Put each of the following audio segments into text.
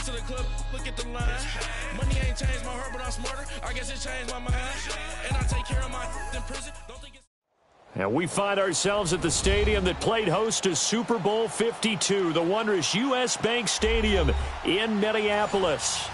to the club, look at the line. Money ain't changed my heart, but I'm smarter. I guess it changed my mind. And I take care of my in prison. Don't think it's... And we find ourselves at the stadium that played host to Super Bowl 52, the wondrous U.S. Bank Stadium in Minneapolis.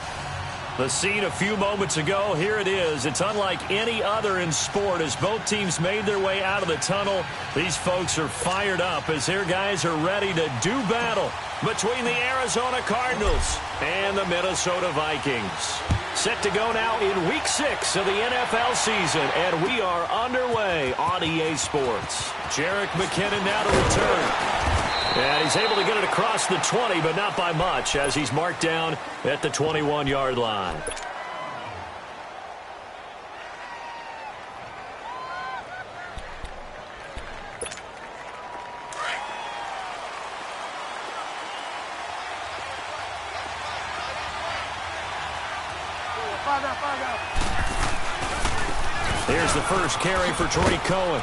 The scene a few moments ago, here it is. It's unlike any other in sport as both teams made their way out of the tunnel. These folks are fired up as their guys are ready to do battle between the Arizona Cardinals and the Minnesota Vikings. Set to go now in Week 6 of the NFL season, and we are underway on EA Sports. Jerick McKinnon now to return. And he's able to get it across the 20, but not by much, as he's marked down at the 21-yard line. Here's the first carry for Tariq Cohen.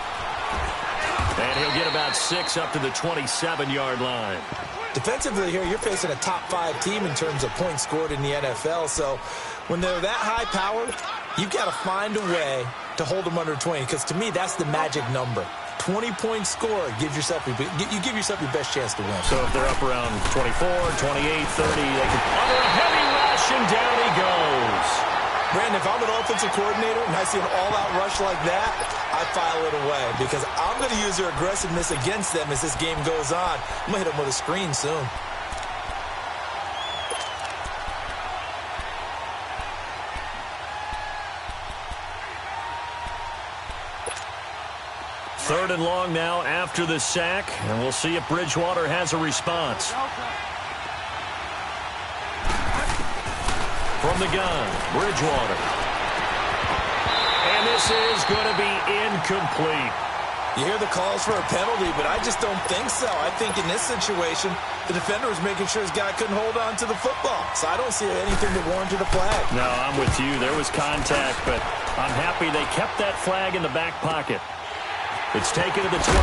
And he'll get about 6 up to the 27-yard line. Defensively here, you're facing a top-5 team in terms of points scored in the NFL. So when they're that high-powered, you've got to find a way to hold them under 20. Because to me, that's the magic number. 20-point score gives yourself you give yourself your best chance to win. So if they're up around 24, 28, 30, they can under a heavy rush, and down he goes. Brandon, if I'm an offensive coordinator and I see an all-out rush like that, I file it away because I'm going to use their aggressiveness against them as this game goes on. I'm going to hit them with a screen soon. Third and long now after the sack, and we'll see if Bridgewater has a response. From the gun, Bridgewater. And this is going to be incomplete. You hear the calls for a penalty, but I just don't think so. I think in this situation, the defender was making sure his guy couldn't hold on to the football. So I don't see anything that warranted a flag. No, I'm with you. There was contact, but I'm happy they kept that flag in the back pocket. It's taken to the 26.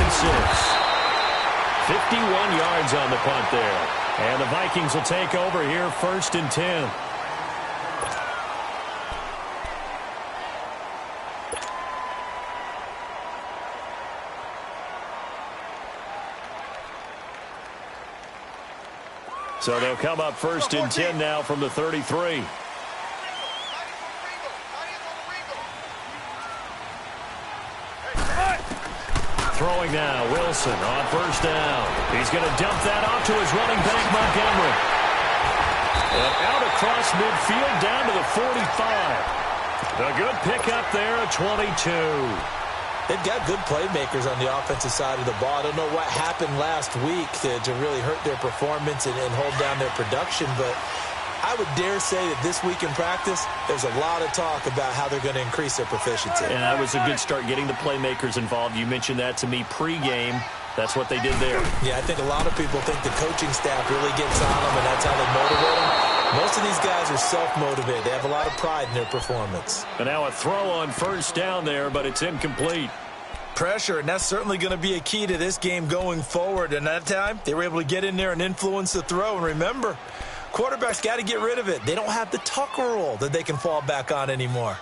51 yards on the punt there. And the Vikings will take over here, 1st and 10. So they'll come up 1st and 10 now from the 33. Throwing now, Wilson on 1st down. He's going to dump that off to his running back, Montgomery. And out across midfield, down to the 45. A good pickup there, a 22. They've got good playmakers on the offensive side of the ball. I don't know what happened last week to really hurt their performance and hold down their production, but I would dare say that this week in practice, there's a lot of talk about how they're going to increase their proficiency. And that was a good start, getting the playmakers involved. You mentioned that to me pregame. That's what they did there. Yeah, I think a lot of people think the coaching staff really gets on them, and that's how they motivate them. Most of these guys are self-motivated. They have a lot of pride in their performance. And now a throw on 1st down there, but it's incomplete. Pressure, and that's certainly going to be a key to this game going forward. And that time, they were able to get in there and influence the throw. And remember, quarterbacks got to get rid of it. They don't have the tuck rule that they can fall back on anymore.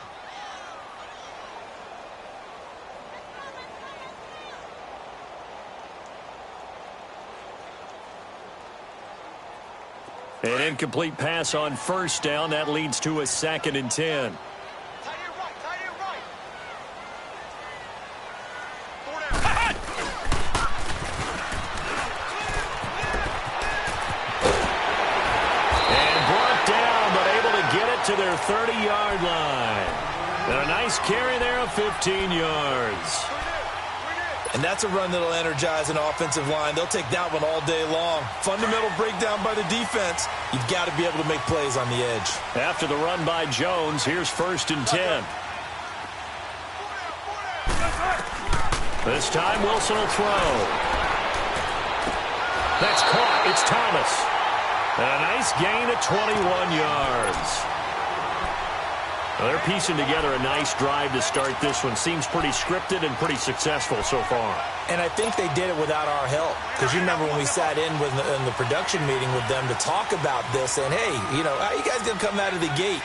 An incomplete pass on 1st down. That leads to a 2nd and 10. To their 30-yard line. And a nice carry there of 15 yards. And that's a run that'll energize an offensive line. They'll take that one all day long. Fundamental breakdown by the defense. You've got to be able to make plays on the edge. After the run by Jones, here's 1st and 10. This time Wilson will throw. That's caught. It's Thomas. And a nice gain of 21 yards. Well, they're piecing together a nice drive to start this one. Seems pretty scripted and pretty successful so far. And I think they did it without our help. Because you remember when we sat in the production meeting with them to talk about this, and hey, you know, how you guys going to come out of the gate?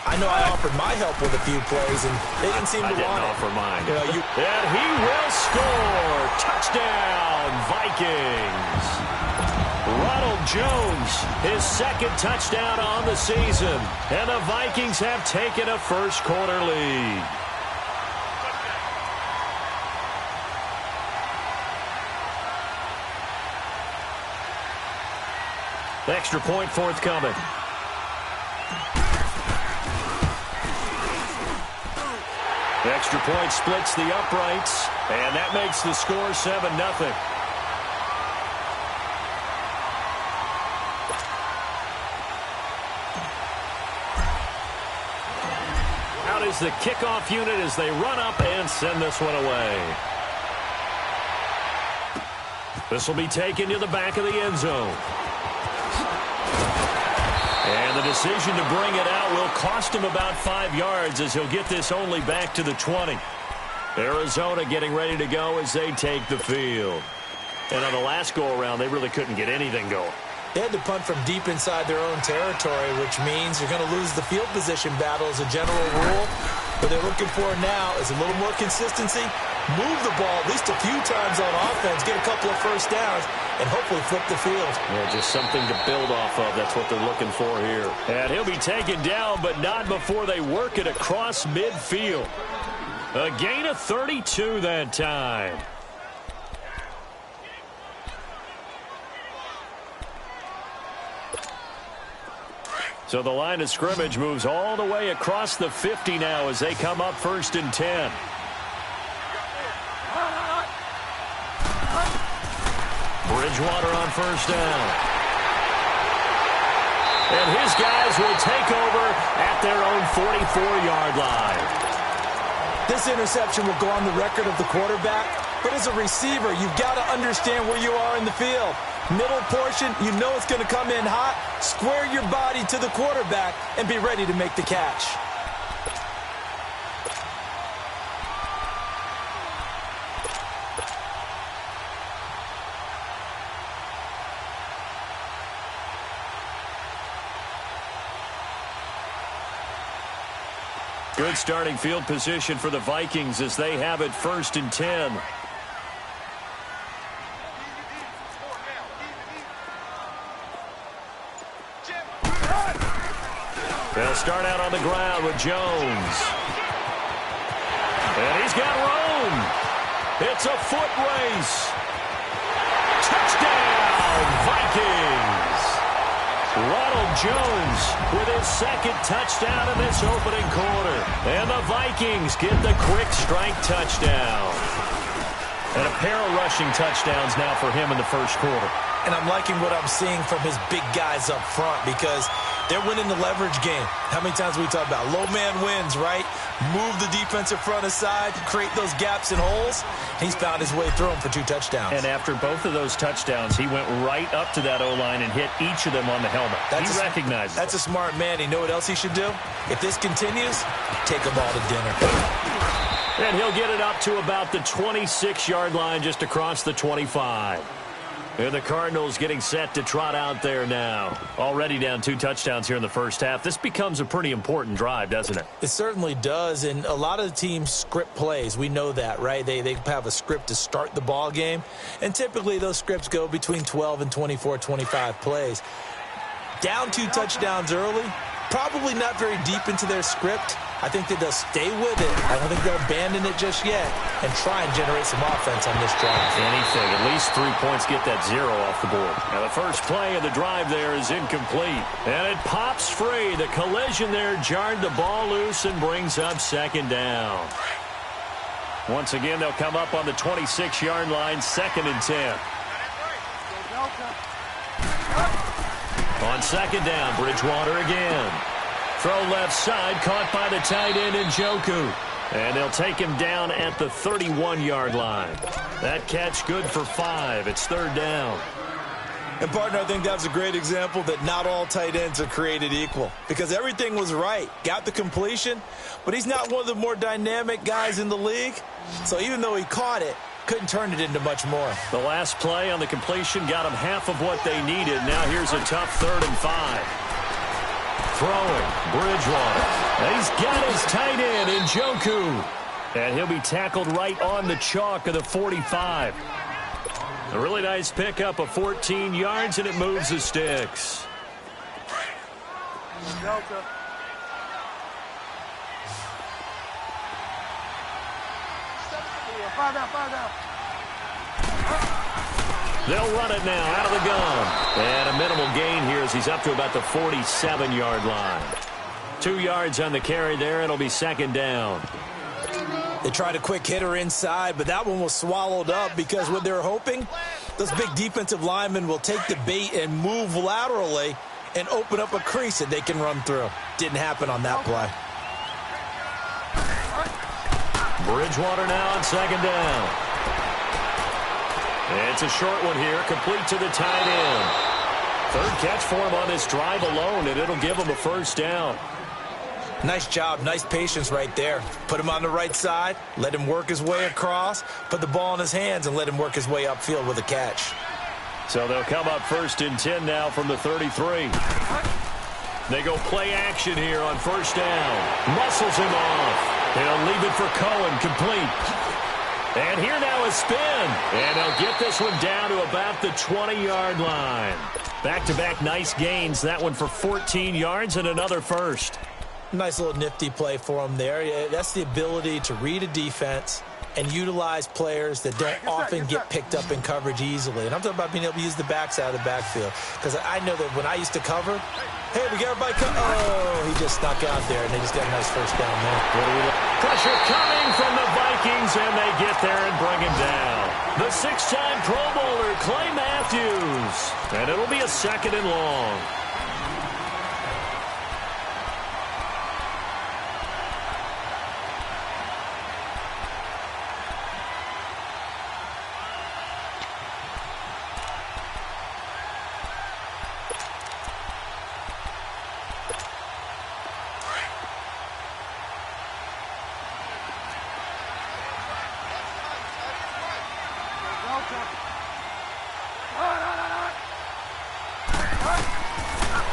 I know I offered my help with a few plays, and they didn't seem to want it. I didn't offer mine. You know, and he will score. Touchdown, Vikings. Ronald Jones, his second touchdown on the season. And the Vikings have taken a first-quarter lead. Extra point forthcoming. Extra point splits the uprights, and that makes the score 7-0. Out is the kickoff unit as they run up and send this one away. This will be taken to the back of the end zone. And the decision to bring it out will cost him about 5 yards as he'll get this only back to the 20. Arizona getting ready to go as they take the field. And on the last go-around, they really couldn't get anything going. They had to punt from deep inside their own territory, which means you're going to lose the field position battle as a general rule. What they're looking for now is a little more consistency, move the ball at least a few times on offense, get a couple of first downs, and hopefully flip the field. Yeah, just something to build off of. That's what they're looking for here. And he'll be taken down, but not before they work it across midfield. A gain of 32 that time. So the line of scrimmage moves all the way across the 50 now as they come up 1st and 10. Bridgewater on 1st down. And his guys will take over at their own 44-yard line. This interception will go on the record of the quarterback, but as a receiver, you've got to understand where you are in the field. Middle portion, you know it's going to come in hot. Square your body to the quarterback and be ready to make the catch. Good starting field position for the Vikings as they have it 1st and 10. They'll start out on the ground with Jones. And he's got room. It's a foot race. Touchdown, Vikings. Ronald Jones with his second touchdown in this opening quarter. And the Vikings get the quick strike touchdown. And a pair of rushing touchdowns now for him in the first quarter. And I'm liking what I'm seeing from his big guys up front because they're winning the leverage game. How many times we talk about low man wins, right? Move the defensive front aside, create those gaps and holes. He's found his way through them for 2 touchdowns. And after both of those touchdowns, he went right up to that O-line and hit each of them on the helmet. He recognizes That's a smart man. You know what else he should do? If this continues, take them all to dinner. And he'll get it up to about the 26-yard line just across the 25. And the Cardinals getting set to trot out there now. Already down 2 touchdowns here in the first half. This becomes a pretty important drive, doesn't it? It certainly does, and a lot of the teams script plays. We know that, right? They have a script to start the ball game, and typically those scripts go between 12 and 24, 25 plays. Down 2 touchdowns early, probably not very deep into their script. I think that they'll stay with it. I don't think they'll abandon it just yet and try and generate some offense on this drive. Anything. At least 3 points get that 0 off the board. Now the first play of the drive there is incomplete. And it pops free. The collision there jarred the ball loose and brings up 2nd down. Once again, they'll come up on the 26-yard line, 2nd and 10. On 2nd down, Bridgewater again. Throw left side, caught by the tight end Njoku. And they'll take him down at the 31-yard line. That catch good for 5. It's 3rd down. And, partner, I think that was a great example that not all tight ends are created equal because everything was right. Got the completion, but he's not one of the more dynamic guys in the league. So even though he caught it, couldn't turn it into much more. The last play on the completion got him half of what they needed. Now here's a tough 3rd and 5. Throwing, Bridgewater. And he's got his tight end, Njoku. And he'll be tackled right on the chalk of the 45. A really nice pickup of 14 yards, and it moves the sticks. Delta. Five down. They'll run it now out of the gun. And a minimal gain here as he's up to about the 47-yard line. 2 yards on the carry there. It'll be 2nd down. They tried a quick hitter inside, but that one was swallowed up because what they're hoping, those big defensive linemen will take the bait and move laterally and open up a crease that they can run through. Didn't happen on that play. Bridgewater now on 2nd down. It's a short one here, complete to the tight end. 3rd catch for him on this drive alone, and it'll give him a 1st down. Nice job, nice patience right there. Put him on the right side, let him work his way across, put the ball in his hands, and let him work his way upfield with a catch. So they'll come up 1st and 10 now from the 33. They go play action here on 1st down. Muscles him off. He'll leave it for Cohen, complete. And here now is spin. And they'll get this one down to about the 20-yard line. Back-to-back nice gains. That one for 14 yards and another 1st. Nice little nifty play for him there. That's the ability to read a defense and utilize players that don't often get picked up in coverage easily. And I'm talking about being able to use the backside of the backfield. Because I know that when I used to cover, hey, we got everybody covered. Oh, he just snuck out there, and they just got a nice 1st down there. Pressure coming from the Vikings, and they get there and bring him down. The 6-time Pro Bowler, Clay Matthews. And it'll be a 2nd and long.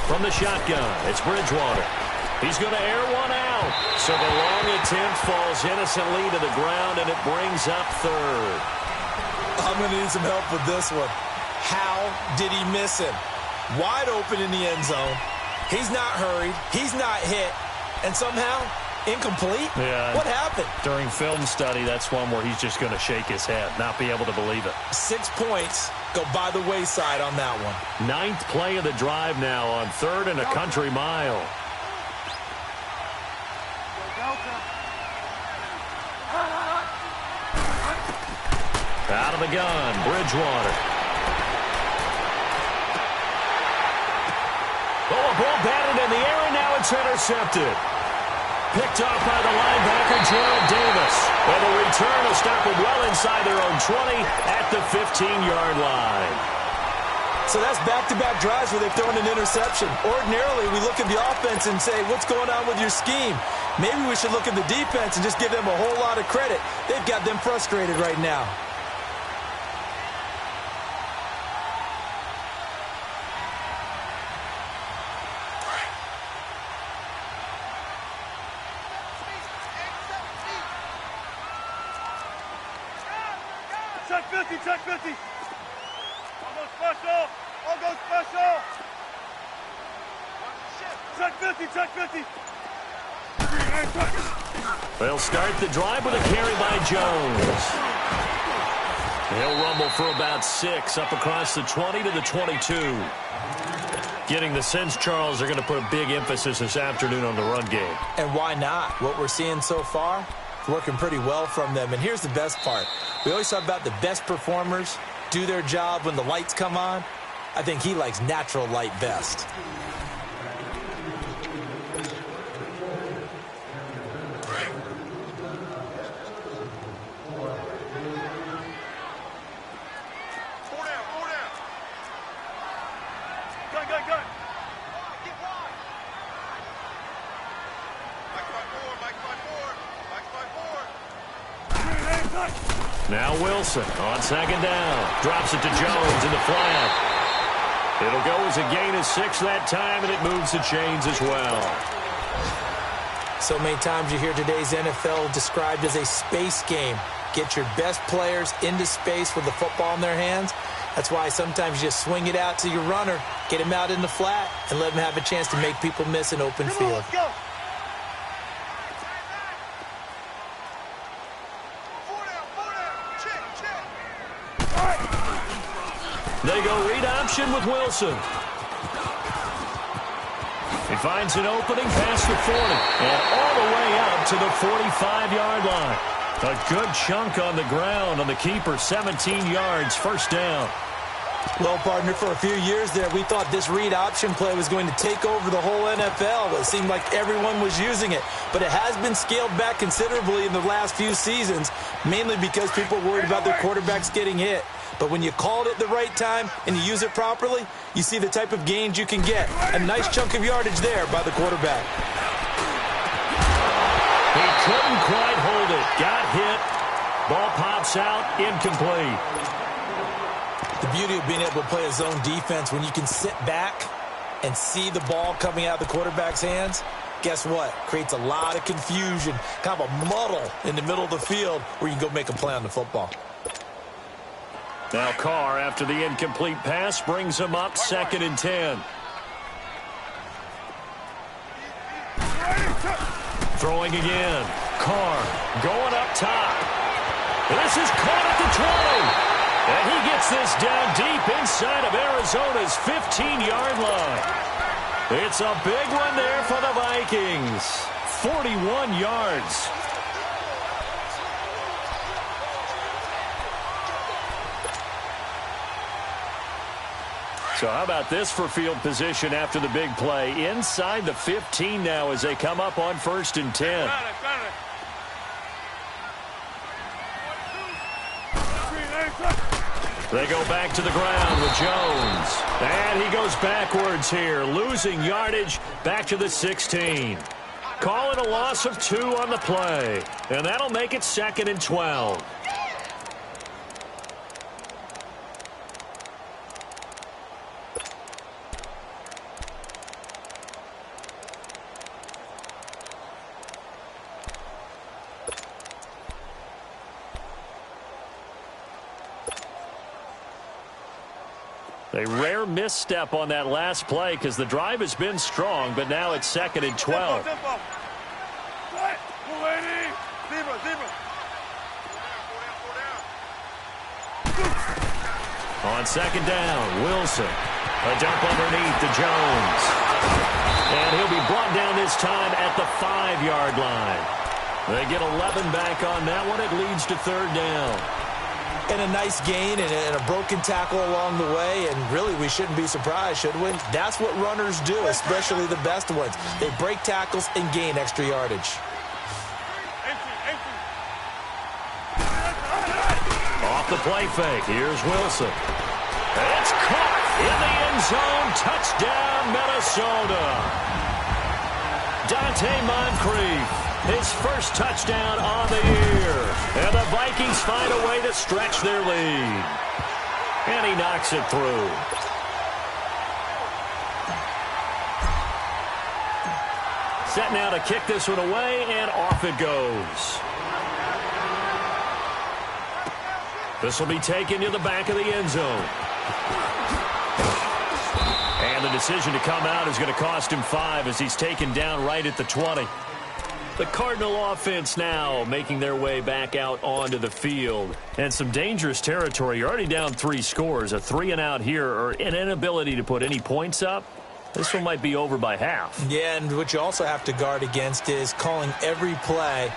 From the shotgun, it's Bridgewater. He's going to air one out. So the long attempt falls innocently to the ground, and it brings up 3rd. I'm going to need some help with this one. How did he miss him? Wide open in the end zone. He's not hurried. He's not hit. And somehow, incomplete? Yeah. What happened? During film study, that's one where he's just going to shake his head, not be able to believe it. 6 points go by the wayside on that one. 9th play of the drive now on 3rd and a country mile. Out of the gun, Bridgewater. Oh, a ball batted in the air, and now it's intercepted. Picked off by the linebacker, Gerald Davis. And the return will stop them well inside their own 20 at the 15-yard line. So that's back-to-back drives where they've thrown an interception. Ordinarily, we look at the offense and say, what's going on with your scheme? Maybe we should look at the defense and just give them a whole lot of credit. They've got them frustrated right now. Check 50. I'll go special. Check 50. They'll start the drive with a carry by Jones. He'll rumble for about 6 up across the 20 to the 22. Getting the sense, Charles, they're going to put a big emphasis this afternoon on the run game. And why not? What we're seeing so far, working pretty well from them. And here's the best part. We always talk about the best performers do their job when the lights come on. I think he likes natural light best. Gun. Now Wilson on second down. Drops it to Jones in the flat. It'll go as a gain of 6 that time, and it moves the chains as well. So many times you hear today's NFL described as a space game. Get your best players into space with the football in their hands. That's why sometimes you just swing it out to your runner, get him out in the flat, and let him have a chance to make people miss an open field. Let's go. They go read option with Wilson. He finds an opening past the 40 and all the way up to the 45-yard line. A good chunk on the ground on the keeper, 17 yards, first down. Well, partner, for a few years there, we thought this read option play was going to take over the whole NFL. It seemed like everyone was using it, but it has been scaled back considerably in the last few seasons, mainly because people are worried about their quarterbacks getting hit. But when you call it at the right time and you use it properly, you see the type of gains you can get. A nice chunk of yardage there by the quarterback. He couldn't quite hold it. Got hit. Ball pops out. Incomplete. The beauty of being able to play a zone defense when you can sit back and see the ball coming out of the quarterback's hands, guess what? Creates a lot of confusion, kind of a muddle in the middle of the field where you can go make a play on the football. Now Carr, after the incomplete pass, brings him up 2nd and 10. Throwing again. Carr going up top. This is caught at the 20. And he gets this down deep inside of Arizona's 15-yard line. It's a big one there for the Vikings. 41 yards. So how about this for field position after the big play? Inside the 15 now as they come up on 1st and 10. They go back to the ground with Jones. And he goes backwards here, losing yardage back to the 16. Call it a loss of 2 on the play. And that'll make it 2nd and 12. A rare misstep on that last play because the drive has been strong, but now it's 2nd and 12. On 2nd down, Wilson. A dump underneath to Jones. And he'll be brought down this time at the 5-yard line. They get 11 back on that one. It leads to 3rd down. And a nice gain and a broken tackle along the way, and really we shouldn't be surprised, should we? That's what runners do, especially the best ones. They break tackles and gain extra yardage. Off the play fake, here's Wilson. It's caught in the end zone. Touchdown, Minnesota. Dante Moncrief. His first touchdown on the year. And the Vikings find a way to stretch their lead. And he knocks it through. Set now to kick this one away, and off it goes. This will be taken to the back of the end zone. And the decision to come out is going to cost him 5 as he's taken down right at the 20. The Cardinal offense now making their way back out onto the field. And some dangerous territory. You're already down 3 scores. A 3-and-out here or an inability to put any points up. This one might be over by half. Yeah, and what you also have to guard against is calling every play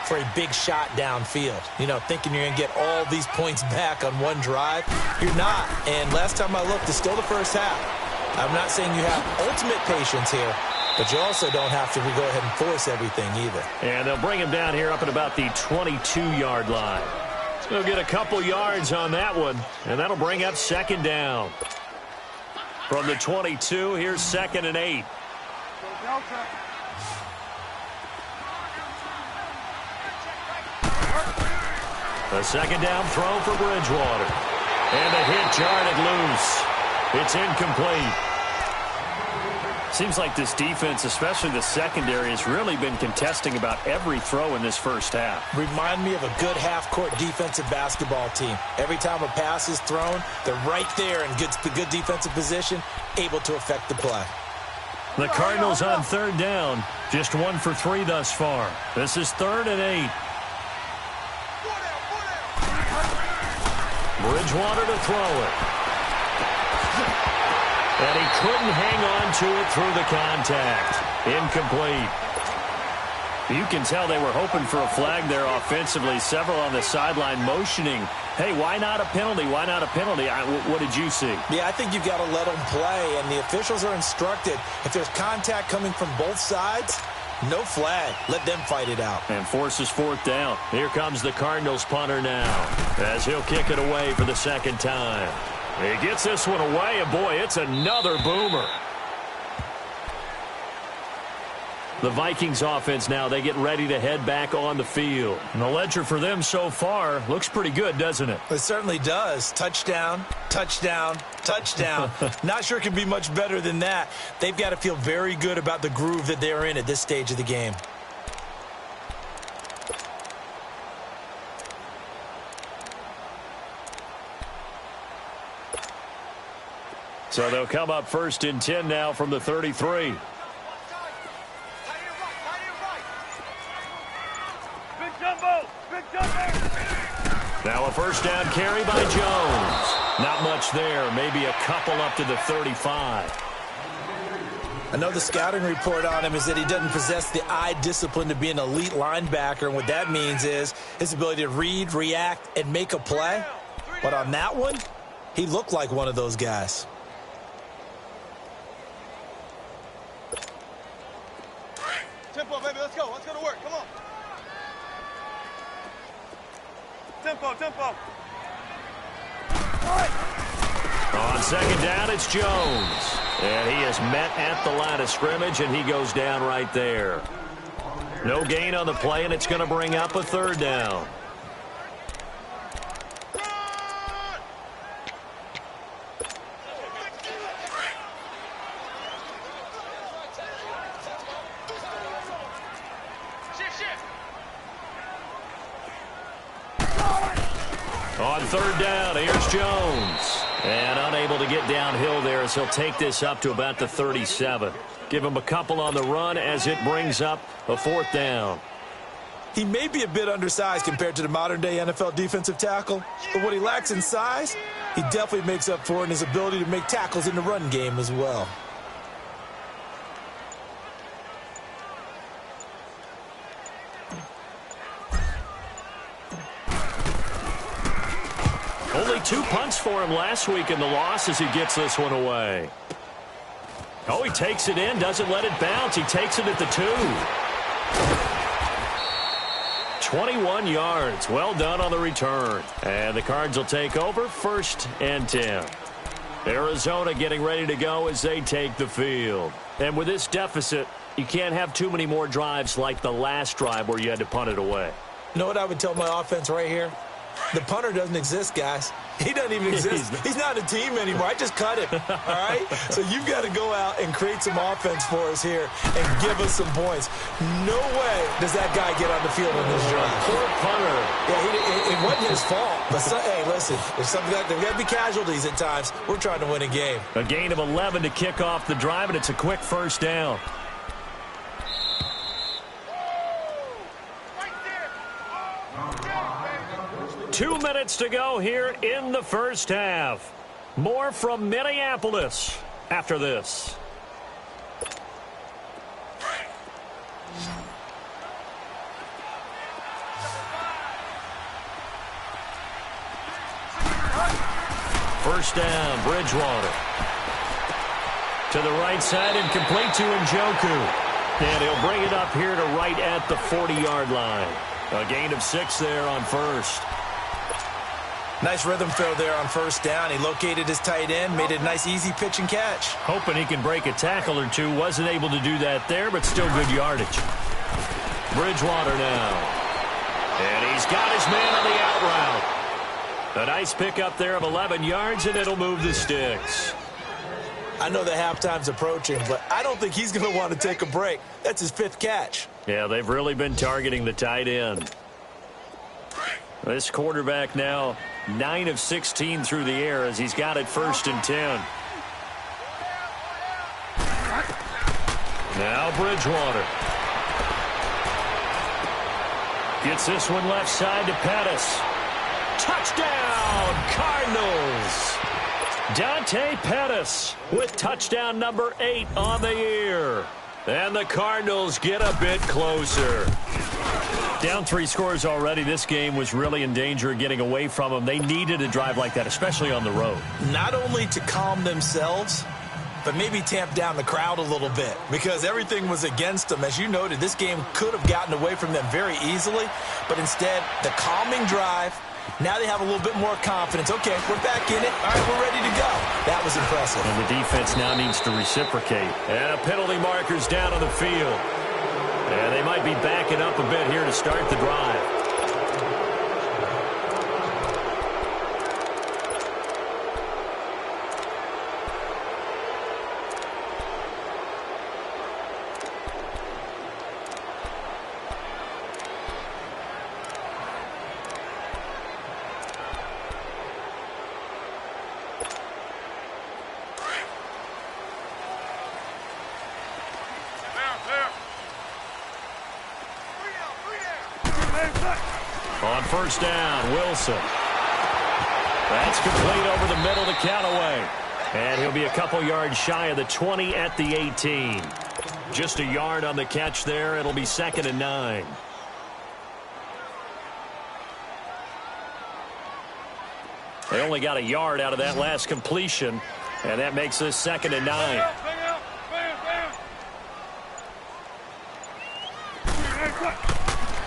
for a big shot downfield. You know, thinking you're going to get all these points back on one drive. You're not. And last time I looked, it's still the first half. I'm not saying you have ultimate patience here, but you also don't have to go ahead and force everything either. And they'll bring him down here up at about the 22-yard line. So he'll get a couple yards on that one, and that'll bring up 2nd down. From the 22, here's 2nd and 8. A second down throw for Bridgewater. And a hit jarred it loose. It's incomplete. Seems like this defense, especially the secondary, has really been contesting about every throw in this first half. Remind me of a good half-court defensive basketball team. Every time a pass is thrown, they're right there in good defensive position, able to affect the play. The Cardinals on 3rd down, just 1 for 3 thus far. This is 3rd and 8. Bridgewater to throw it. And he couldn't hang on to it through the contact. Incomplete. You can tell they were hoping for a flag there offensively. Several on the sideline motioning, hey, why not a penalty? Why not a penalty? What did you see? Yeah, I think you've got to let them play, and the officials are instructed. If there's contact coming from both sides, no flag. Let them fight it out. And forces 4th down. Here comes the Cardinals punter now, as he'll kick it away for the 2nd time. He gets this one away, and boy, it's another boomer. The Vikings offense now, they get ready to head back on the field. And the ledger for them so far looks pretty good, doesn't it? It certainly does. Touchdown, touchdown, touchdown. Not sure it can be much better than that. They've got to feel very good about the groove that they're in at this stage of the game. So they'll come up 1st and 10 now from the 33. Big jumbo! Big jumbo! Now a 1st down carry by Jones. Not much there. Maybe a couple up to the 35. I know the scouting report on him is that he doesn't possess the eye discipline to be an elite linebacker. And what that means is his ability to read, react, and make a play. But on that one, he looked like one of those guys. Tempo, baby, let's go. Let's go to work. Come on. Tempo, tempo. On 2nd down, it's Jones. And he is met at the line of scrimmage, and he goes down right there. No gain on the play, and it's going to bring up a 3rd down. On 3rd down, here's Jones. And unable to get downhill there as he'll take this up to about the 37. Give him a couple on the run as it brings up a 4th down. He may be a bit undersized compared to the modern-day NFL defensive tackle, but what he lacks in size, he definitely makes up for in his ability to make tackles in the run game as well. Only 2 punts for him last week in the loss as he gets this one away. Oh, he takes it in, doesn't let it bounce. He takes it at the 2. 21 yards. Well done on the return. And the Cards will take over 1st and 10. Arizona getting ready to go as they take the field. And with this deficit, you can't have too many more drives like the last drive where you had to punt it away. You know what I would tell my offense right here? The punter doesn't exist, guys. He doesn't even exist. He's not a team anymore. I just cut him, all right? So you've got to go out and create some offense for us here and give us some points. No way does that guy get on the field in this drive. Poor punter. Yeah, it wasn't his fault. But, hey, listen, there's got to be casualties at times. We're trying to win a game. A gain of 11 to kick off the drive, and it's a quick 1st down. 2 minutes to go here in the 1st half. More from Minneapolis after this. First down, Bridgewater. To the right side and complete to Njoku. And he'll bring it up here to right at the 40-yard line. A gain of 6 there on 1st. Nice rhythm throw there on first down. He located his tight end, made it a nice easy pitch and catch. Hoping he can break a tackle or two. Wasn't able to do that there, but still good yardage. Bridgewater now. And he's got his man on the out route. A nice pickup there of 11 yards, and it'll move the sticks. I know the halftime's approaching, but I don't think he's going to want to take a break. That's his 5th catch. Yeah, they've really been targeting the tight end. This quarterback now 9 of 16 through the air as he's got it 1st and 10. Now Bridgewater. Gets this one left side to Pettis. Touchdown, Cardinals. Dante Pettis with touchdown number 8 on the year. And the Cardinals get a bit closer. Down 3 scores already. This game was really in danger of getting away from them. They needed a drive like that, especially on the road. Not only to calm themselves, but maybe tamp down the crowd a little bit because everything was against them. As you noted, this game could have gotten away from them very easily, but instead, the calming drive, now they have a little bit more confidence. Okay, we're back in it. All right, we're ready to go. That was impressive. And the defense now needs to reciprocate. And a penalty marker's down on the field. And they might be backing up a bit here to start the drive. On first down, Wilson. That's complete over the middle to Callaway. And he'll be a couple yards shy of the 20 at the 18. Just a yard on the catch there. It'll be 2nd and 9. They only got a yard out of that last completion, and that makes this 2nd and 9.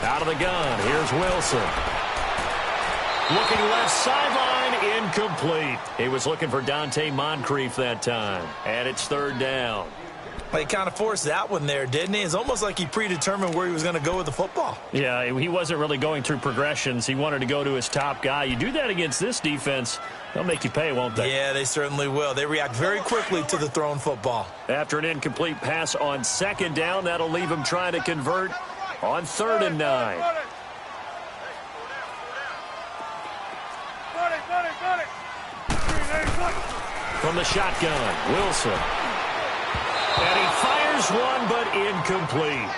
Out of the gun, here's Wilson. Looking left sideline, incomplete. He was looking for Dante Moncrief that time. And it's 3rd down. Well, he kind of forced that one there, didn't he? It's almost like he predetermined where he was going to go with the football. Yeah, he wasn't really going through progressions. He wanted to go to his top guy. You do that against this defense, they'll make you pay, won't they? Yeah, they certainly will. They react very quickly to the thrown football. After an incomplete pass on 2nd down, that'll leave him trying to convert on 3rd and 9. From the shotgun, Wilson. And he fires one, but incomplete.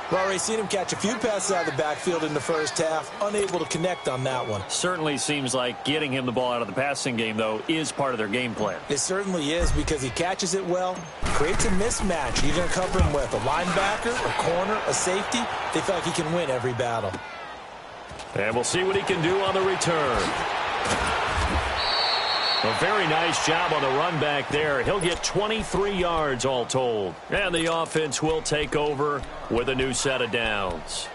We've already seen him catch a few passes out of the backfield in the first half, unable to connect on that one. Certainly seems like getting him the ball out of the passing game, though, is part of their game plan. It certainly is because he catches it well, creates a mismatch. You're going to cover him with a linebacker, a corner, a safety. They feel like he can win every battle. And we'll see what he can do on the return. A very nice job on the run back there. He'll get 23 yards all told. And the offense will take over with a new set of downs.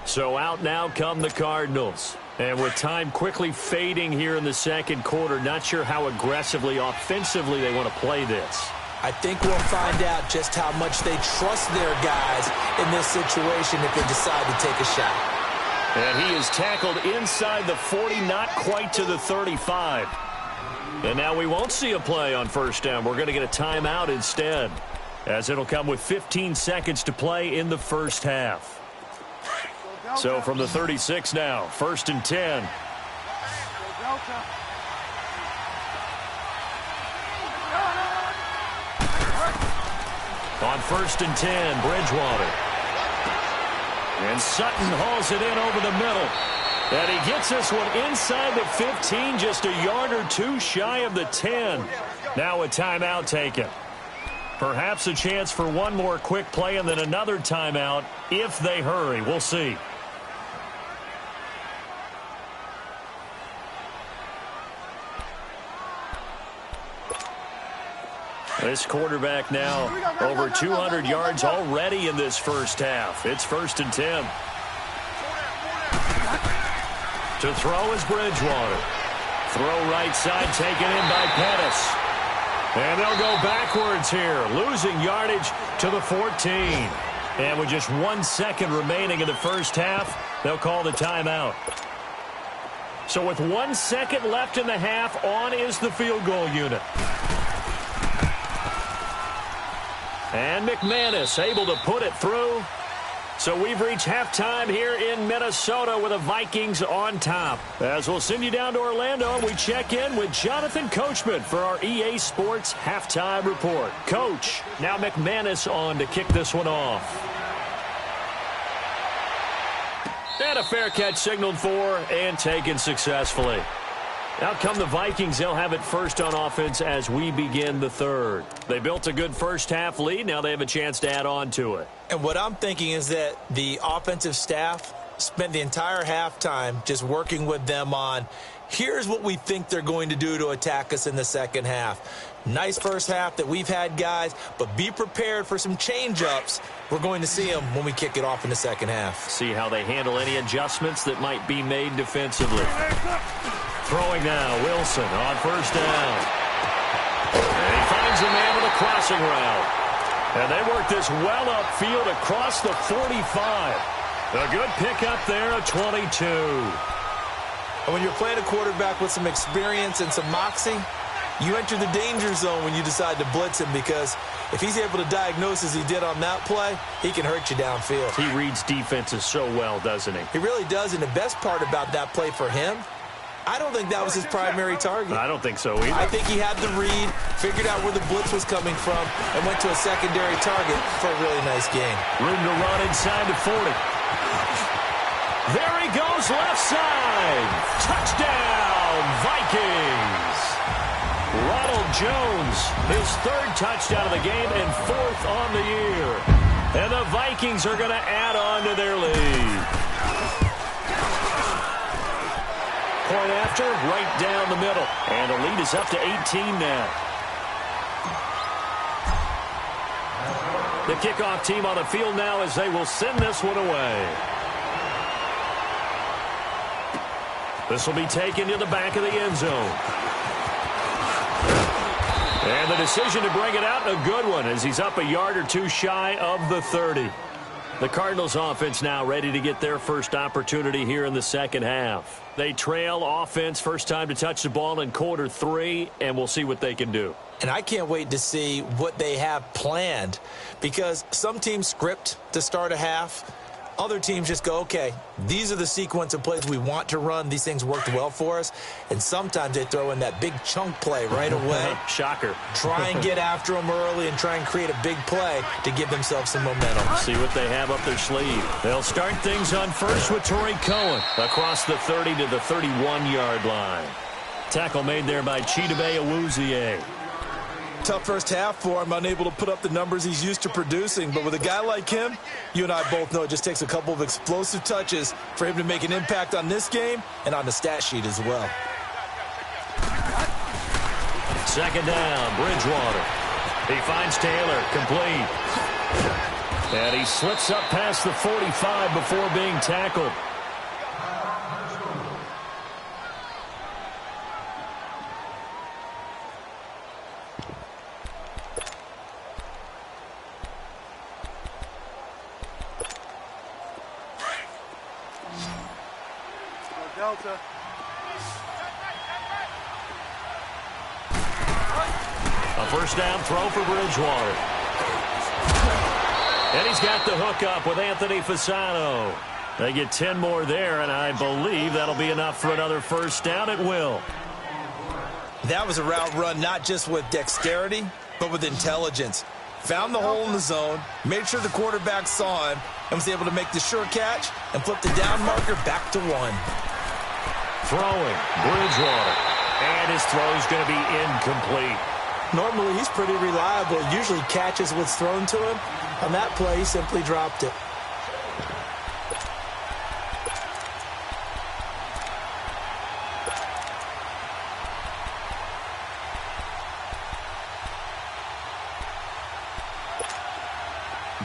So out now come the Cardinals. And with time quickly fading here in the 2nd quarter, not sure how aggressively, offensively they want to play this. I think we'll find out just how much they trust their guys in this situation if they decide to take a shot. And he is tackled inside the 40, not quite to the 35. And now we won't see a play on 1st down. We're going to get a timeout instead, as it'll come with 15 seconds to play in the first half. So from the 36 now, 1st and 10. On 1st and 10, Bridgewater. And Sutton hauls it in over the middle. And he gets this one inside the 15, just a yard or two shy of the 10. Now a timeout taken. Perhaps a chance for one more quick play and then another timeout if they hurry. We'll see. This quarterback now over 200 yards already in this first half. It's 1st and 10. To throw is Bridgewater. Throw right side, taken in by Pettis. And they'll go backwards here, losing yardage to the 14. And with just 1 second remaining in the first half, they'll call the timeout. So with 1 second left in the half, on is the field goal unit. And McManus able to put it through. So we've reached halftime here in Minnesota with the Vikings on top. As we'll send you down to Orlando, we check in with Jonathan Coachman for our EA Sports Halftime Report. Coach, now McManus on to kick this one off. And a fair catch signaled for and taken successfully. Out come the Vikings. They'll have it first on offense as we begin the third. They built a good first half lead. Now they have a chance to add on to it. And what I'm thinking is that the offensive staff spent the entire halftime just working with them on, here's what we think they're going to do to attack us in the second half. Nice first half that we've had, guys, but be prepared for some change-ups. We're going to see them when we kick it off in the second half. See how they handle any adjustments that might be made defensively. Throwing now, Wilson on first down. And he finds a man with a crossing route. And they work this well upfield across the 45. A good pickup there, a 22. And when you're playing a quarterback with some experience and some moxie, you enter the danger zone when you decide to blitz him, because if he's able to diagnose as he did on that play, he can hurt you downfield. He reads defenses so well, doesn't he? He really does, and the best part about that play for him, I don't think that was his primary target. I don't think so either. I think he had the read, figured out where the blitz was coming from, and went to a secondary target for a really nice game. Room to run inside the 40. There he goes, left side. Touchdown, Vikings. Ronald Jones, his third touchdown of the game and fourth on the year. And the Vikings are going to add on to their lead. Point after, right down the middle. And the lead is up to 18 now. The kickoff team on the field now as they will send this one away. This will be taken to the back of the end zone. And the decision to bring it out, a good one, as he's up a yard or two shy of the 30. The Cardinals offense now ready to get their first opportunity here in the second half. They trail offense, first time to touch the ball in quarter 3, and we'll see what they can do. And I can't wait to see what they have planned, because some teams script to start a half. Other teams just go, okay, these are the sequence of plays we want to run. These things worked well for us. And sometimes they throw in that big chunk play right away. Shocker. Try and get after them early and try and create a big play to give themselves some momentum. See what they have up their sleeve. They'll start things on first with Torrey Cohen across the 30 to the 31-yard line. Tackle made there by Chidobe Awuzie. Tough first half for him, unable to put up the numbers he's used to producing. But with a guy like him, you and I both know it just takes a couple of explosive touches for him to make an impact on this game and on the stat sheet as well. Second down, Bridgewater. He finds Taylor, complete. And he slips up past the 45 before being tackled. Delta. A first down throw for Bridgewater. And he's got the hook up with Anthony Fasano. They get 10 more there, and I believe that'll be enough for another first down. It will. That was a route run not just with dexterity, but with intelligence. Found the hole in the zone, made sure the quarterback saw him, and was able to make the sure catch and flip the down marker back to 1. Throwing, Bridgewater. And his throw's going to be incomplete. Normally, he's pretty reliable. Usually catches what's thrown to him. On that play, he simply dropped it.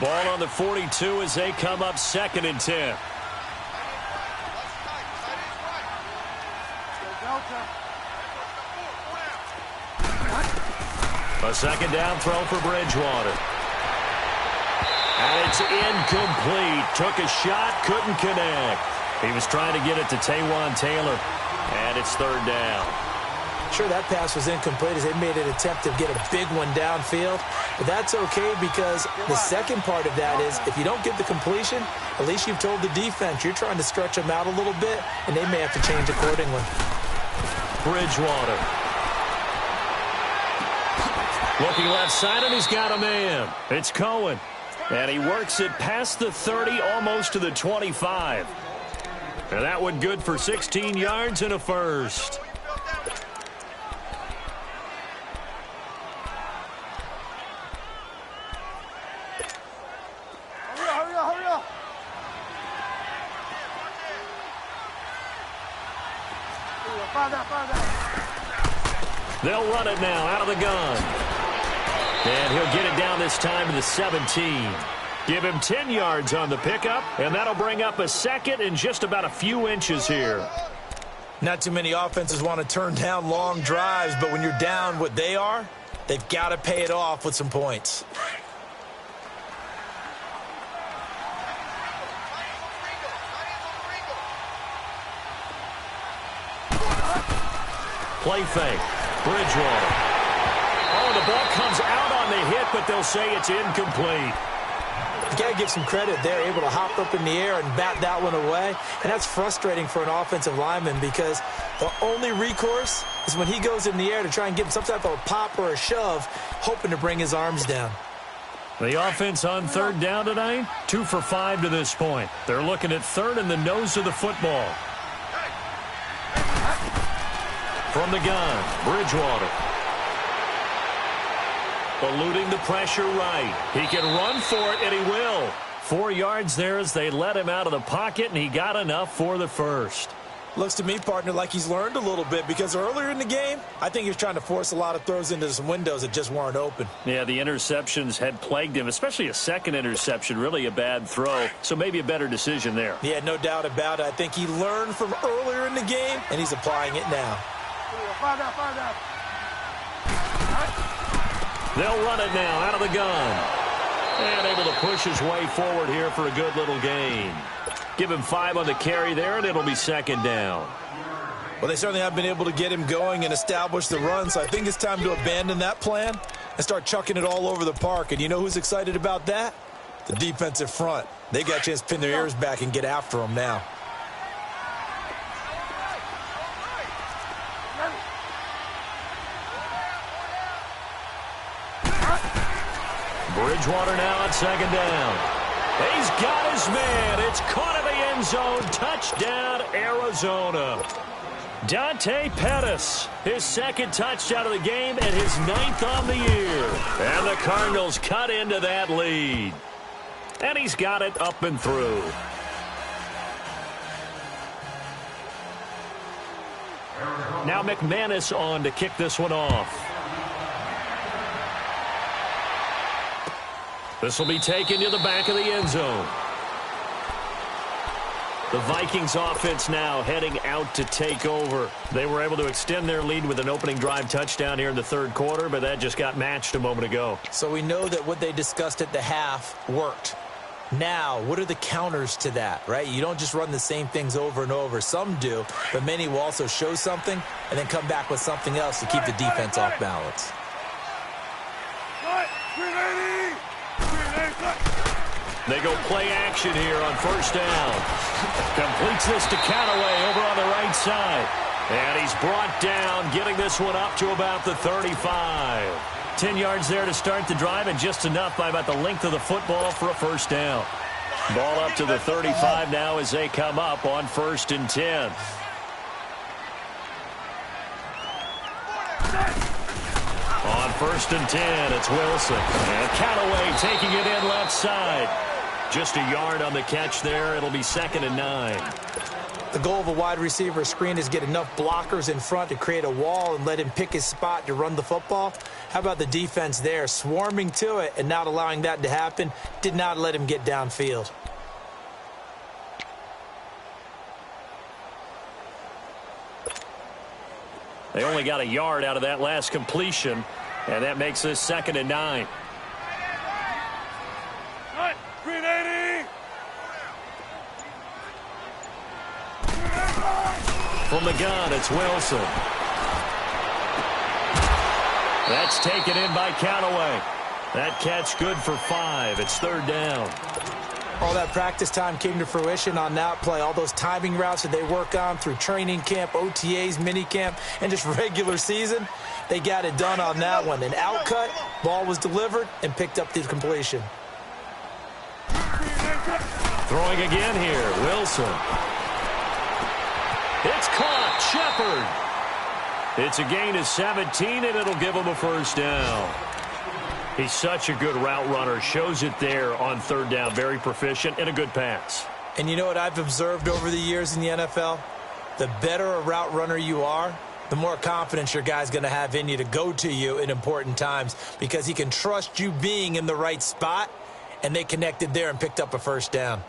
Ball on the 42 as they come up 2nd and 10. A second down throw for Bridgewater. And it's incomplete. Took a shot, couldn't connect. He was trying to get it to Taywan Taylor. And it's third down. Sure, that pass was incomplete as they made an attempt to get a big one downfield. But that's okay because the second part of that is if you don't get the completion, at least you've told the defense you're trying to stretch them out a little bit, and they may have to change accordingly. Bridgewater. Looking left side, and he's got a man. It's Cohen. And he works it past the 30, almost to the 25. And that one good for 16 yards and a first. Hurry up. Find out. They'll run it now out of the gun. And he'll get it down this time to the 17. Give him 10 yards on the pickup, and that'll bring up a second in just about a few inches here. Not too many offenses want to turn down long drives, but when you're down what they are, they've got to pay it off with some points. Play fake. Bridgewater. Oh, the ball comes out on the hit, but they'll say it's incomplete. You got to give some credit. They're able to hop up in the air and bat that one away. And that's frustrating for an offensive lineman because the only recourse is when he goes in the air to try and get some type of a pop or a shove, hoping to bring his arms down. The offense on third down tonight, 2 for 5 to this point. They're looking at third in the nose of the football. From the gun, Bridgewater. Eluding the pressure right. He can run for it, and he will. 4 yards there as they let him out of the pocket, and he got enough for the first. Looks to me, partner, like he's learned a little bit because earlier in the game, I think he was trying to force a lot of throws into some windows that just weren't open. Yeah, the interceptions had plagued him, especially a second interception, really a bad throw. So maybe a better decision there. Yeah, no doubt about it. I think he learned from earlier in the game, and he's applying it now. Find out. They'll run it now out of the gun. And able to push his way forward here for a good little gain. Give him 5 on the carry there, and it'll be second down. Well, they certainly have been able to get him going and establish the run, so I think it's time to abandon that plan and start chucking it all over the park. And you know who's excited about that? The defensive front. They got a chance to pin their ears back and get after him now. Bridgewater now at second down. He's got his man. It's caught in the end zone. Touchdown, Arizona. Dante Pettis, his second touchdown of the game and his 9th on the year. And the Cardinals cut into that lead. And he's got it up and through. Now McManus on to kick this one off. This will be taken to the back of the end zone. The Vikings offense now heading out to take over. They were able to extend their lead with an opening drive touchdown here in the third quarter, but that just got matched a moment ago. So we know that what they discussed at the half worked. Now, what are the counters to that, right? You don't just run the same things over and over. Some do, but many will also show something and then come back with something else to keep the defense off balance. They go play action here on first down. Completes this to Callaway over on the right side. And he's brought down, getting this one up to about the 35. 10 yards there to start the drive, and just enough by about the length of the football for a first down. Ball up to the 35 now as they come up on 1st and 10. On 1st and 10, it's Wilson. And Callaway taking it in left side. Just a yard on the catch there. It'll be 2nd and 9. The goal of a wide receiver screen is get enough blockers in front to create a wall and let him pick his spot to run the football. How about the defense there, swarming to it and not allowing that to happen? Did not let him get downfield. They only got a yard out of that last completion. And that makes this 2nd and 9. Green 80. From the gun, it's Wilson. That's taken in by Callaway. That catch good for 5. It's 3rd down. All that practice time came to fruition on that play. All those timing routes that they work on through training camp, OTAs, minicamp, and just regular season, they got it done on that one. An outcut, ball was delivered, and picked up the completion. Throwing again here, Wilson. It's caught, Shepard. It's a gain of 17, and it'll give him a 1st down. He's such a good route runner. Shows it there on 3rd down. Very proficient and a good pass. And you know what I've observed over the years in the NFL? The better a route runner you are, the more confidence your guy's going to have in you to go to you in important times because he can trust you being in the right spot, and they connected there and picked up a 1st down.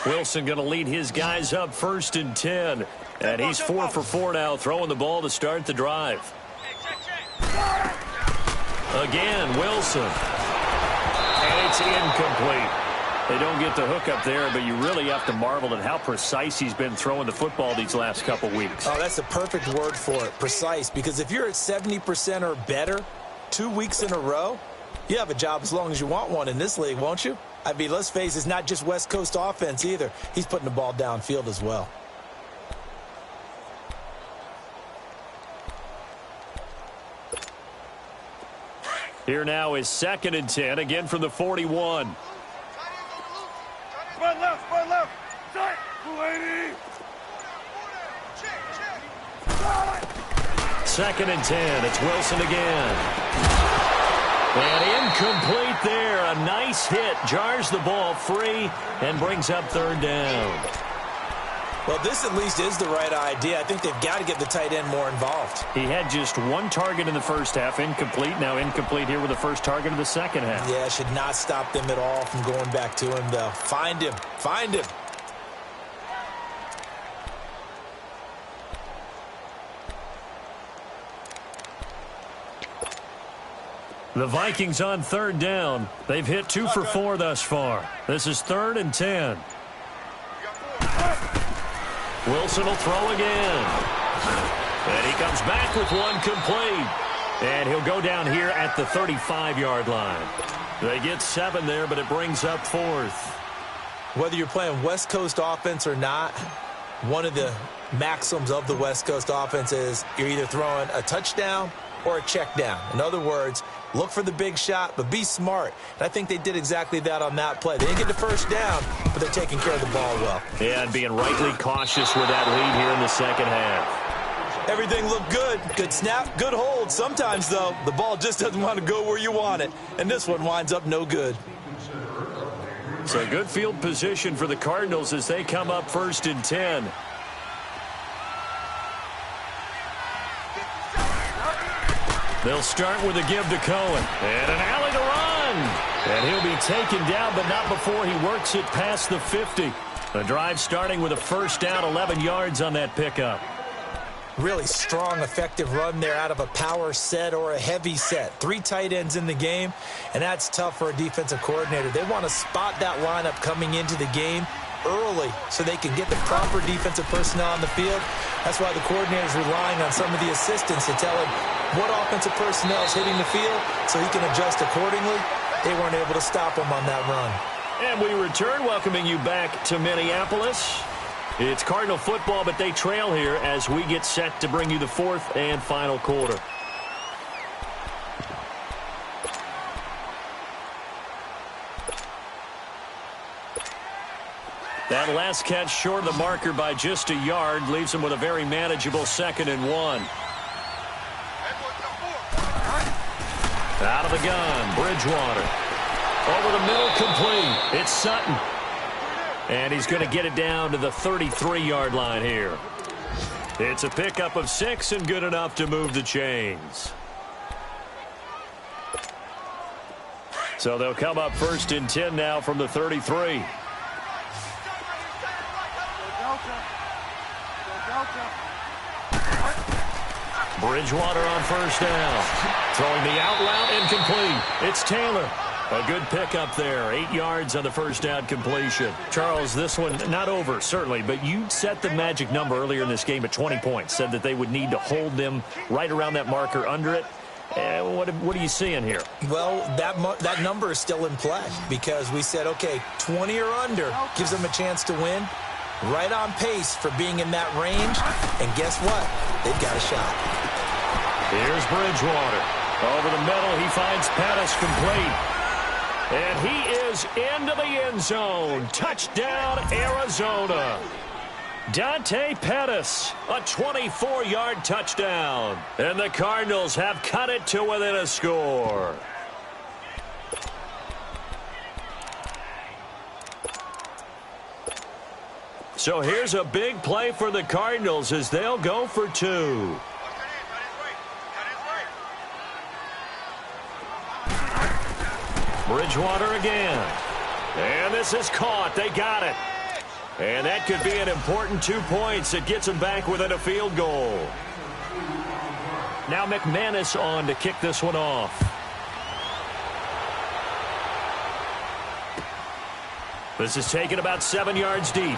Wilson going to lead his guys up 1st and 10. And he's 4 for 4 now, throwing the ball to start the drive. Again, Wilson. And it's incomplete. They don't get the hook up there, but you really have to marvel at how precise he's been throwing the football these last couple weeks. Oh, that's the perfect word for it, precise. Because if you're at 70% or better 2 weeks in a row, you have a job as long as you want one in this league, won't you? I mean, let's face it, it's not just West Coast offense either. He's putting the ball downfield as well. Here now is 2nd and 10, again from the 41. Spread left, spread left. Tight. 280. 2nd and 10. It's Wilson again. And incomplete there. A nice hit. Jars the ball free and brings up 3rd down. Well, this at least is the right idea. I think they've got to get the tight end more involved. He had just 1 target in the 1st half. Incomplete. Now incomplete here with the 1st target of the 2nd half. Yeah, should not stop them at all from going back to him, though. Find him. Find him. The Vikings on 3rd down. They've hit 2 for 4 thus far. This is 3rd and 10. Wilson will throw again. And he comes back with 1 complete. And he'll go down here at the 35-yard line. They get 7 there, but it brings up 4th. Whether you're playing West Coast offense or not, one of the maxims of the West Coast offense is you're either throwing a touchdown or a check down. In other words, look for the big shot, but be smart. And I think they did exactly that on that play. They didn't get the 1st down, but they're taking care of the ball well. Yeah, and being rightly cautious with that lead here in the 2nd half. Everything looked good. Good snap, good hold. Sometimes, though, the ball just doesn't want to go where you want it. And this one winds up no good. So good field position for the Cardinals as they come up 1st and 10. They'll start with a give to Cohen. And an alley to run. And he'll be taken down, but not before he works it past the 50. The drive starting with a 1st down, 11 yards on that pickup. Really strong, effective run there out of a power set or a heavy set. 3 tight ends in the game, and that's tough for a defensive coordinator. They want to spot that lineup coming into the game early so they can get the proper defensive personnel on the field. That's why the coordinator is relying on some of the assistants to tell him what offensive personnel is hitting the field so he can adjust accordingly. They weren't able to stop him on that run. And we return, welcoming you back to Minneapolis. It's Cardinal football, but they trail here as we get set to bring you the 4th and final quarter. That last catch short of the marker by just a yard leaves him with a very manageable 2nd and 1. Out of the gun, Bridgewater. Over the middle, complete. It's Sutton. And he's going to get it down to the 33-yard line here. It's a pickup of 6 and good enough to move the chains. So they'll come up 1st and 10 now from the 33. Bridgewater on 1st down. Throwing the out route, incomplete. It's Taylor. A good pickup there. 8 yards on the first down completion. Charles, this one not over, certainly, but you set the magic number earlier in this game at 20 points. Said that they would need to hold them right around that marker under it. What are you seeing here? Well, that number is still in play because we said, okay, 20 or under gives them a chance to win. Right on pace for being in that range. And guess what? They've got a shot. Here's Bridgewater. Over the middle, he finds Pettis complete. And he is into the end zone. Touchdown, Arizona. Dante Pettis, a 24-yard touchdown. And the Cardinals have cut it to within a score. So here's a big play for the Cardinals as they'll go for 2. Bridgewater again. And this is caught. They got it. And that could be an important 2 points. It gets them back within a field goal. Now McManus on to kick this one off. This is taken about 7 yards deep.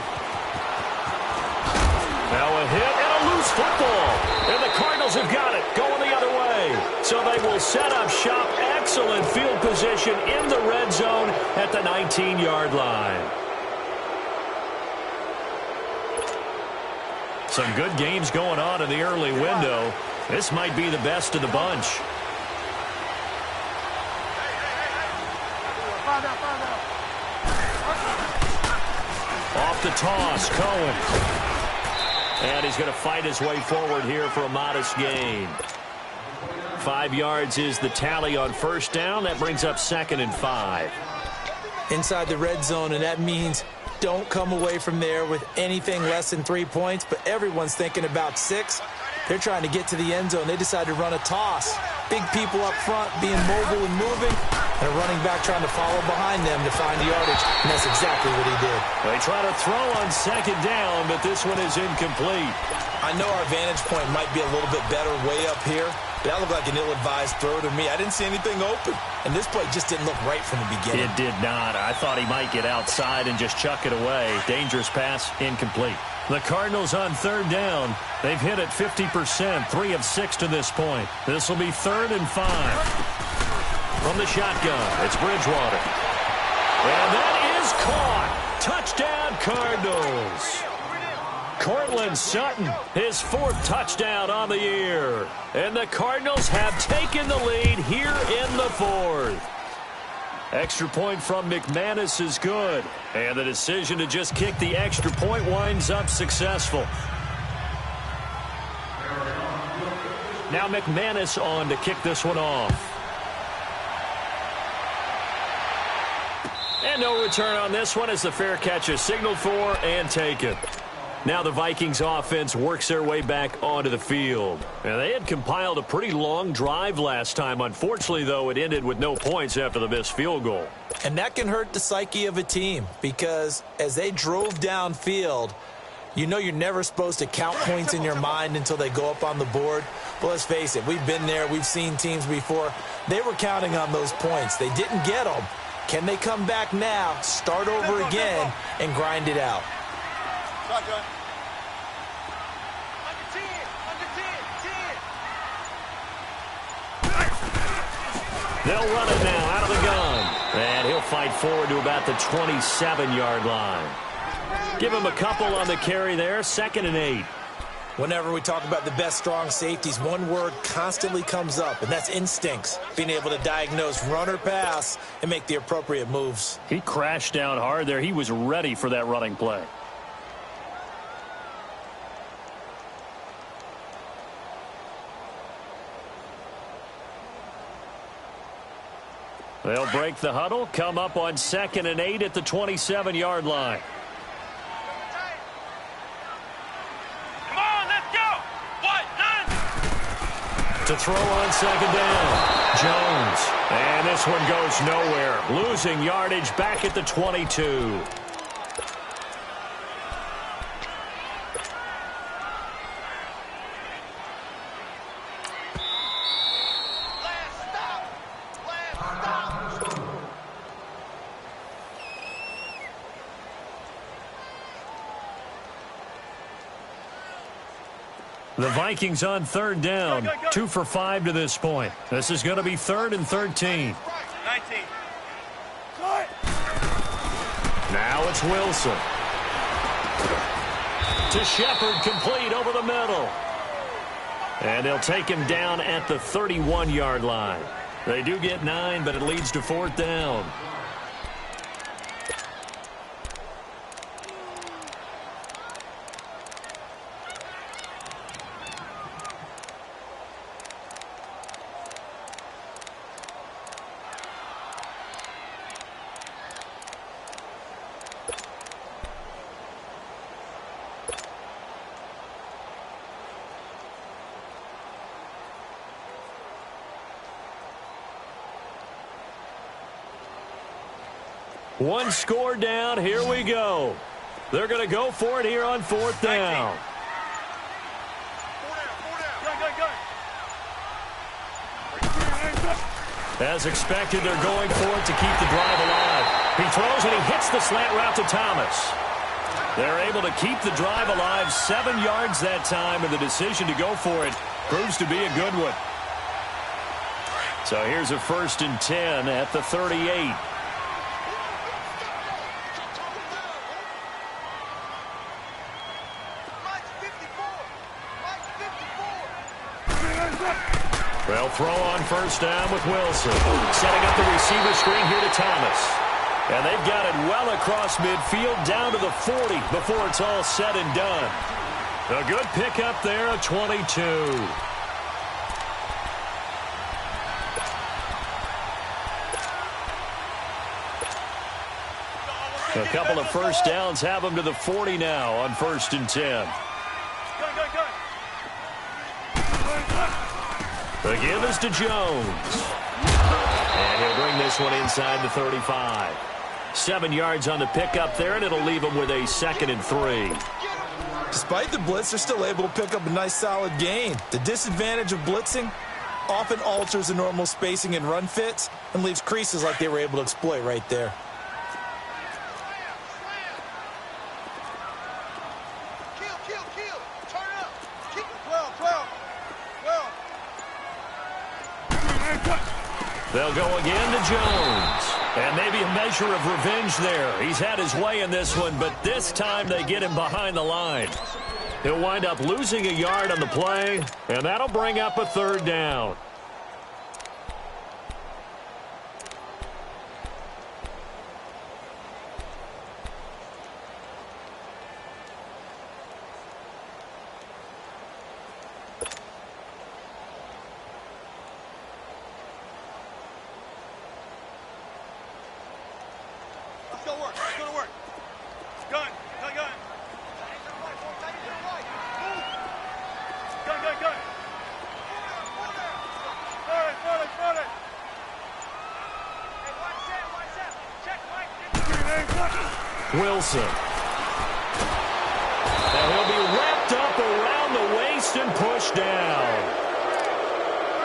Now a hit and a loose football. And the Cardinals have got it. Going the other way. So they will set up shop. Excellent field position in the red zone at the 19-yard line. Some good games going on in the early window. This might be the best of the bunch. Off the toss, Cohen. And he's going to fight his way forward here for a modest gain. 5 yards is the tally on first down. That brings up 2nd and 5. Inside the red zone, and that means don't come away from there with anything less than 3 points, but everyone's thinking about 6. They're trying to get to the end zone. They decide to run a toss. Big people up front being mobile and moving, and a running back trying to follow behind them to find yardage, and that's exactly what he did. They try to throw on 2nd down, but this one is incomplete. I know our vantage point might be a little bit better way up here, but that looked like an ill-advised throw to me. I didn't see anything open, and this play just didn't look right from the beginning. It did not. I thought he might get outside and just chuck it away. Dangerous pass, incomplete. The Cardinals on 3rd down. They've hit it 50%, 3 of 6 to this point. This will be 3rd and 5. From the shotgun, it's Bridgewater. And that is caught. Touchdown, Cardinals. Cortland Sutton, his 4th touchdown on the year. And the Cardinals have taken the lead here in the 4th. Extra point from McManus is good. And the decision to just kick the extra point winds up successful. Now McManus on to kick this one off. And no return on this one as the fair catch is signaled for and taken. Now the Vikings offense works their way back onto the field. Now they had compiled a pretty long drive last time. Unfortunately, though, it ended with no points after the missed field goal. And that can hurt the psyche of a team because as they drove downfield, you know you're never supposed to count points in your mind until they go up on the board. But let's face it, we've been there. We've seen teams before. They were counting on those points. They didn't get them. Can they come back now, start over again, and grind it out? They'll run it now out of the gun. And he'll fight forward to about the 27-yard line. Give him a couple on the carry there. 2nd and 8. Whenever we talk about the best strong safeties, one word constantly comes up, and that's instincts. Being able to diagnose run or pass and make the appropriate moves. He crashed down hard there. He was ready for that running play. They'll break the huddle, come up on 2nd and 8 at the 27-yard line. Come on, let's go. What? To throw on 2nd down, Jones. And this one goes nowhere. Losing yardage back at the 22. The Vikings on third down, 2 for 5 to this point. This is going to be 3rd and 13. 19. Now it's Wilson. To Shepard, complete over the middle. And they'll take him down at the 31-yard line. They do get 9, but it leads to 4th down. One score down. Here we go. They're going to go for it here on 4th down. As expected, they're going for it to keep the drive alive. He throws and he hits the slant route to Thomas. They're able to keep the drive alive, 7 yards that time, and the decision to go for it proves to be a good one. So here's a 1st and 10 at the 38. They'll throw on 1st down with Wilson. Setting up the receiver screen here to Thomas. And they've got it well across midfield down to the 40 before it's all said and done. A good pickup there, a 22. A couple of 1st downs have them to the 40 now on 1st and 10. The give is to Jones. And he'll bring this one inside the 35. 7 yards on the pickup there, and it'll leave him with a 2nd and 3. Despite the blitz, they're still able to pick up a nice solid gain. The disadvantage of blitzing often alters the normal spacing and run fits and leaves creases like they were able to exploit right there. They'll go again to Jones. And maybe a measure of revenge there. He's had his way in this one, but this time they get him behind the line. He'll wind up losing a yard on the play, and that'll bring up a 3rd down. Wilson. And he'll be wrapped up around the waist and pushed down.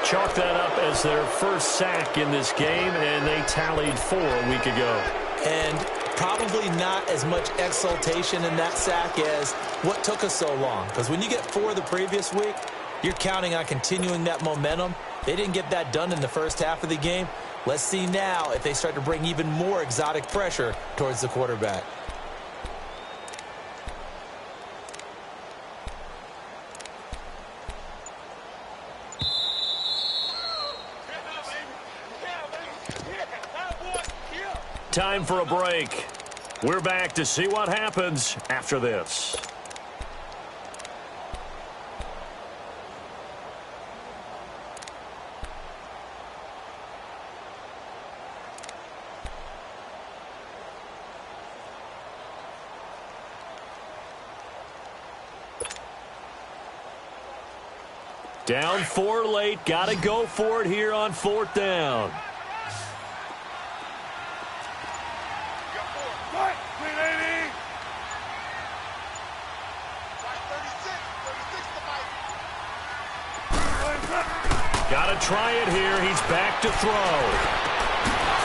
Chalk that up as their 1st sack in this game, and they tallied 4 a week ago. And probably not as much exultation in that sack as what took us so long. Because when you get 4 the previous week, you're counting on continuing that momentum. They didn't get that done in the first half of the game. Let's see now if they start to bring even more exotic pressure towards the quarterback. Time for a break. We're back to see what happens after this. Down 4 late. Got to go for it here on 4th down. Got to try it here. He's back to throw.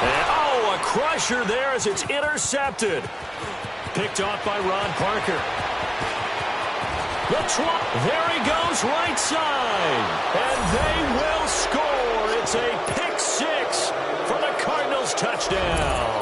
And, oh, a crusher there as it's intercepted. Picked off by Ron Parker. There he goes, right side. And they will score. It's a pick six for the Cardinals touchdown.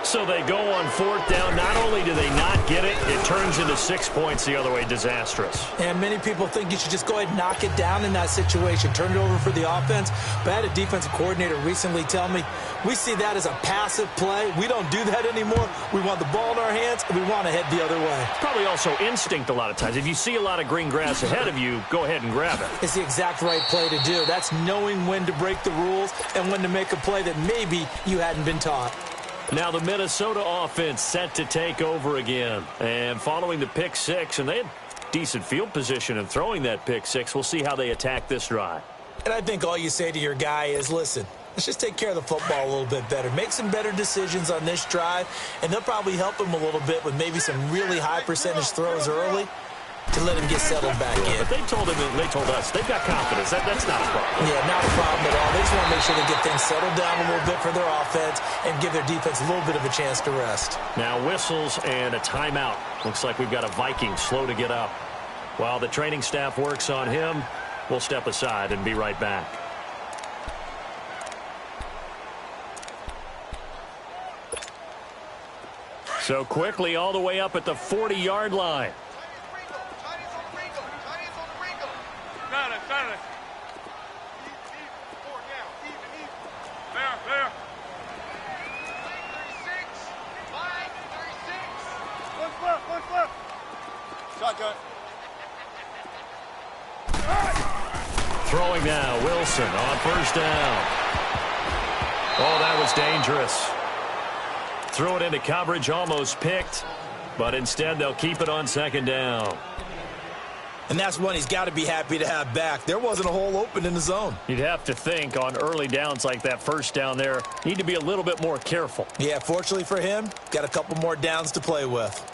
So they go on fourth down. Not only do they not get it, it turns into 6 points the other way. Disastrous. And many people think you should just go ahead and knock it down in that situation. Turn it over for the offense. But I had a defensive coordinator recently tell me, we see that as a passive play. We don't do that anymore. We want the ball in our hands, and we want to head the other way. Probably also instinct a lot of times. If you see a lot of green grass ahead of you, go ahead and grab it. It's the exact right play to do. That's knowing when to break the rules and when to make a play that maybe you hadn't been taught. Now the Minnesota offense set to take over again. And following the pick six, and they had decent field position in throwing that pick six. We'll see how they attack this drive. And I think all you say to your guy is, listen, let's just take care of the football a little bit better. Make some better decisions on this drive, and they'll probably help him a little bit with maybe some really high percentage throws early to let him get settled back in. But they told him, and they told us, they've got confidence. That's not a problem. Yeah, not a problem at all. They just want to make sure they get things settled down a little bit for their offense and give their defense a little bit of a chance to rest. Now whistles and a timeout. Looks like we've got a Viking slow to get up. While the training staff works on him, we'll step aside and be right back. So quickly all the way up at the 40-yard line. Throwing now, Wilson on first down. Oh, that was dangerous. Threw it into coverage, almost picked, but instead they'll keep it on second down. And that's one he's got to be happy to have back. There wasn't a hole open in the zone. You'd have to think on early downs like that first down there, need to be a little bit more careful. Yeah, fortunately for him, got a couple more downs to play with.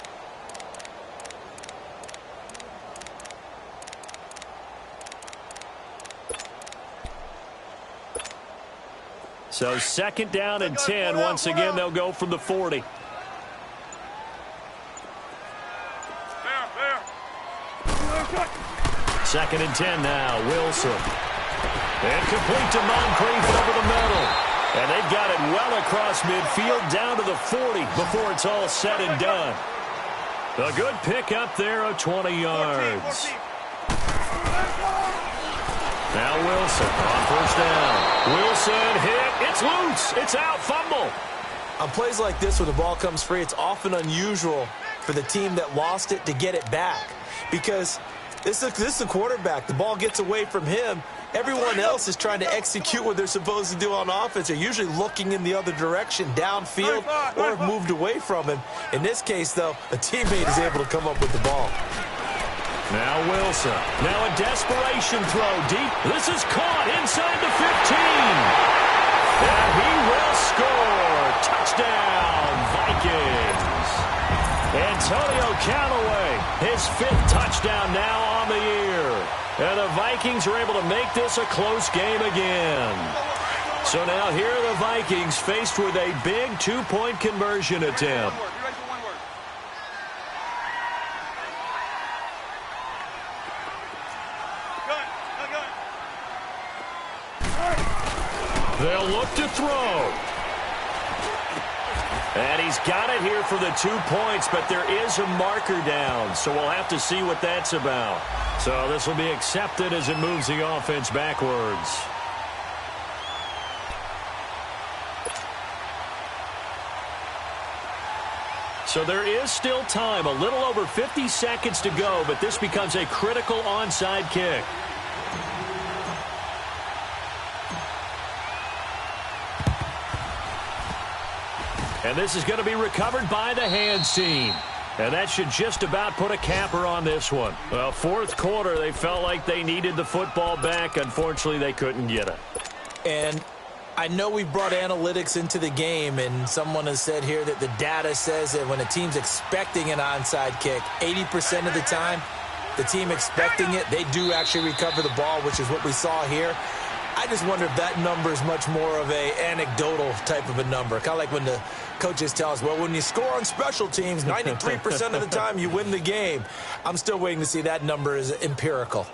So second down and 10. Once again, they'll go from the 40. Second and 10 now. Wilson. And complete to Moncrief over the middle. And they've got it well across midfield down to the 40 before it's all said and done. A good pick up there of 20 yards. Now Wilson on first down. Wilson hit. It's loose. It's out. Fumble. On plays like this where the ball comes free, it's often unusual for the team that lost it to get it back. Because this is a quarterback. The ball gets away from him. Everyone else is trying to execute what they're supposed to do on offense. They're usually looking in the other direction, downfield, or have moved away from him. In this case, though, a teammate is able to come up with the ball. Now Wilson. Now a desperation throw deep. This is caught inside the 15. And he will score. Touchdown, Vikings. Antonio Callaway, his 5th touchdown now on the year. And the Vikings are able to make this a close game again. So now here are the Vikings faced with a big 2-point conversion attempt. They'll look to throw. And he's got it here for the 2 points, but there is a marker down, so we'll have to see what that's about. So this will be accepted as it moves the offense backwards. So there is still time, a little over 50 seconds to go, but this becomes a critical onside kick. And this is going to be recovered by the hands team. And that should just about put a capper on this one. Well, fourth quarter, they felt like they needed the football back. Unfortunately, they couldn't get it. And I know we brought analytics into the game, and someone has said here that the data says that when a team's expecting an onside kick, 80% of the time, the team expecting it, they do actually recover the ball, which is what we saw here. I just wonder if that number is much more of a anecdotal type of a number. Kind of like when the coaches tell us, well, when you score on special teams, 93% of the time you win the game. I'm still waiting to see that number is empirical.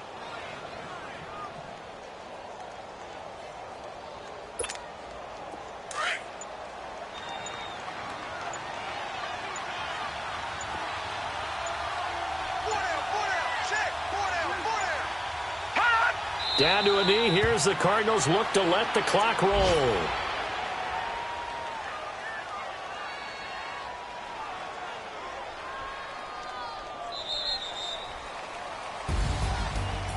Down to a knee. Here's the Cardinals look to let the clock roll.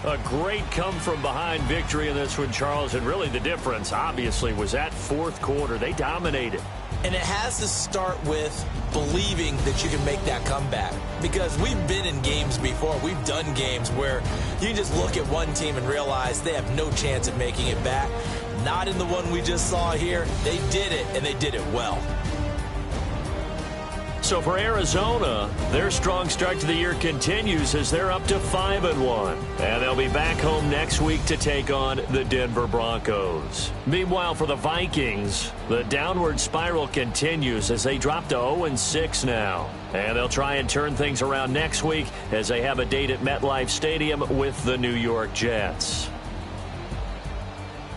A great come-from-behind victory in this one, Charles. And really the difference, obviously, was that fourth quarter. They dominated. And it has to start with believing that you can make that comeback. Because we've been in games before. We've done games where you can just look at one team and realize they have no chance of making it back. Not in the one we just saw here. They did it, and they did it well. So for Arizona, their strong start to the year continues as they're up to 5-1. And they'll be back home next week to take on the Denver Broncos. Meanwhile, for the Vikings, the downward spiral continues as they drop to 0-6 now. And they'll try and turn things around next week as they have a date at MetLife Stadium with the New York Jets.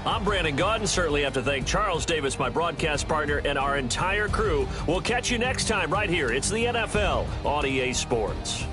I'm Brandon Gaudin. Certainly have to thank Charles Davis, my broadcast partner, and our entire crew. We'll catch you next time right here. It's the NFL on EA Sports.